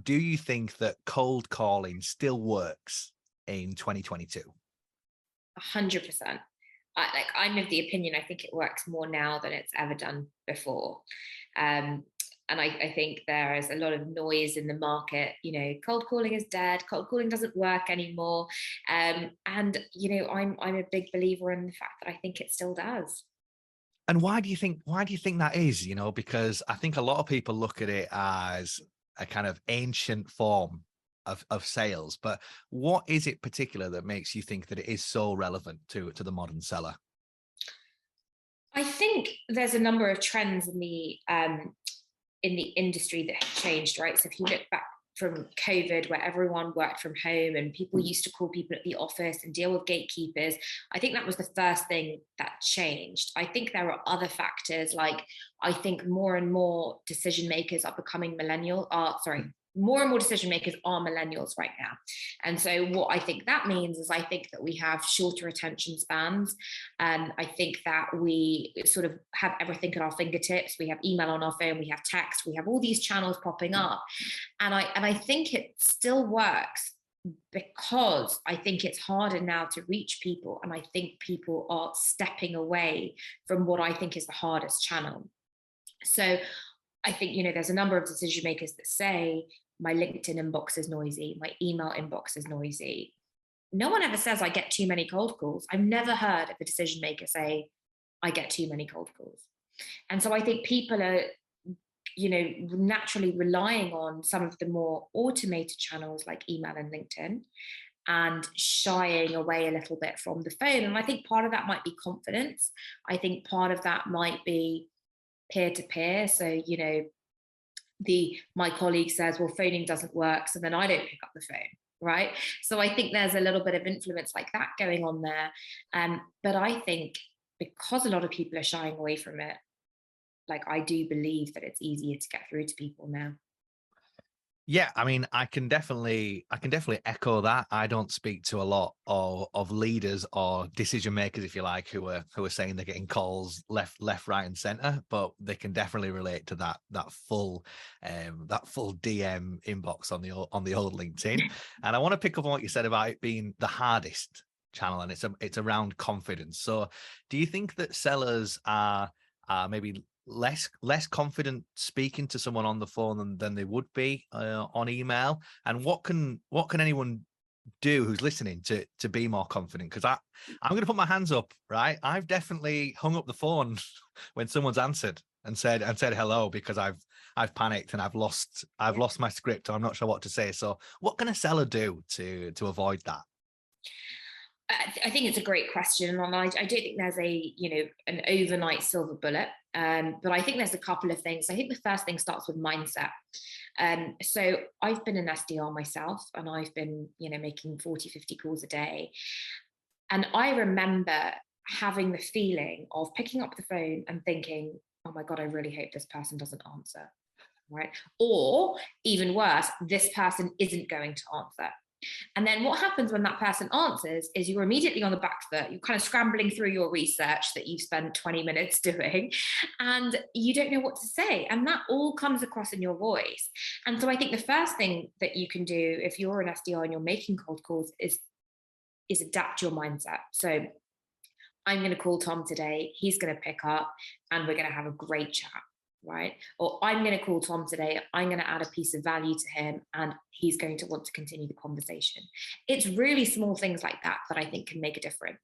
Do you think that cold calling still works in 2022? 100%. I'm of the opinion I think it works more now than it's ever done before. Um, and I think there is a lot of noise in the market. Cold calling is dead. Cold calling doesn't work anymore. And I'm a big believer in the fact that I think it still does. And why do you think that is? Because I think a lot of people look at it as a kind of ancient form of sales, but what is it particular that makes you think that it is so relevant to the modern seller? I think there's a number of trends in the industry that have changed, right? So if you look back from COVID, where everyone worked from home and people used to call people at the office and deal with gatekeepers, I think that was the first thing that changed. I think there are other factors, like I think more and more decision makers are becoming more and more decision makers are millennials right now. And so what I think that means is I think that we have shorter attention spans. I think that we sort of have everything at our fingertips. We have email on our phone, we have text, we have all these channels popping up. And I think it still works because I think it's harder now to reach people. And I think people are stepping away from what I think is the hardest channel. So I think, there's a number of decision makers that say, my LinkedIn inbox is noisy, my email inbox is noisy. No one ever says I get too many cold calls. I've never heard of a decision maker say, I get too many cold calls. And so I think people are, naturally relying on some of the more automated channels like email and LinkedIn and shying away a little bit from the phone. And I think part of that might be confidence. I think part of that might be peer to peer. So, my colleague says, well, phoning doesn't work, so then I don't pick up the phone, right? So I think there's a little bit of influence like that going on there. But I think because a lot of people are shying away from it, like I do believe that it's easier to get through to people now. Yeah, I mean, I can definitely echo that. I don't speak to a lot of leaders or decision makers, if you like, who are saying they're getting calls left, right, and center, but they can definitely relate to that full DM inbox on the old LinkedIn. And I want to pick up on what you said about it being the hardest channel, and it's around confidence. So, do you think that sellers are maybe less confident speaking to someone on the phone than they would be on email? And what can anyone do who's listening to be more confident? Because I'm going to put my hands up, right? I've definitely hung up the phone when someone's answered and said hello, because I've panicked and I've lost my script, and I'm not sure what to say. So what can a seller do to avoid that? I think it's a great question, and I don't think there's an overnight silver bullet. But I think there's a couple of things. I think the first thing starts with mindset. So I've been an SDR myself, and I've been, making 40, 50 calls a day. And I remember having the feeling of picking up the phone and thinking, oh my God, I really hope this person doesn't answer. Right. Or even worse, this person isn't going to answer. And then what happens when that person answers is you're immediately on the back foot. You're kind of scrambling through your research that you've spent 20 minutes doing, and you don't know what to say. And that all comes across in your voice. And so I think the first thing that you can do if you're an SDR and you're making cold calls is adapt your mindset. So I'm going to call Tom today. He's going to pick up and we're going to have a great chat. Right. Or I'm going to call Tom today. I'm going to add a piece of value to him and he's going to want to continue the conversation. It's really small things like that that I think can make a difference.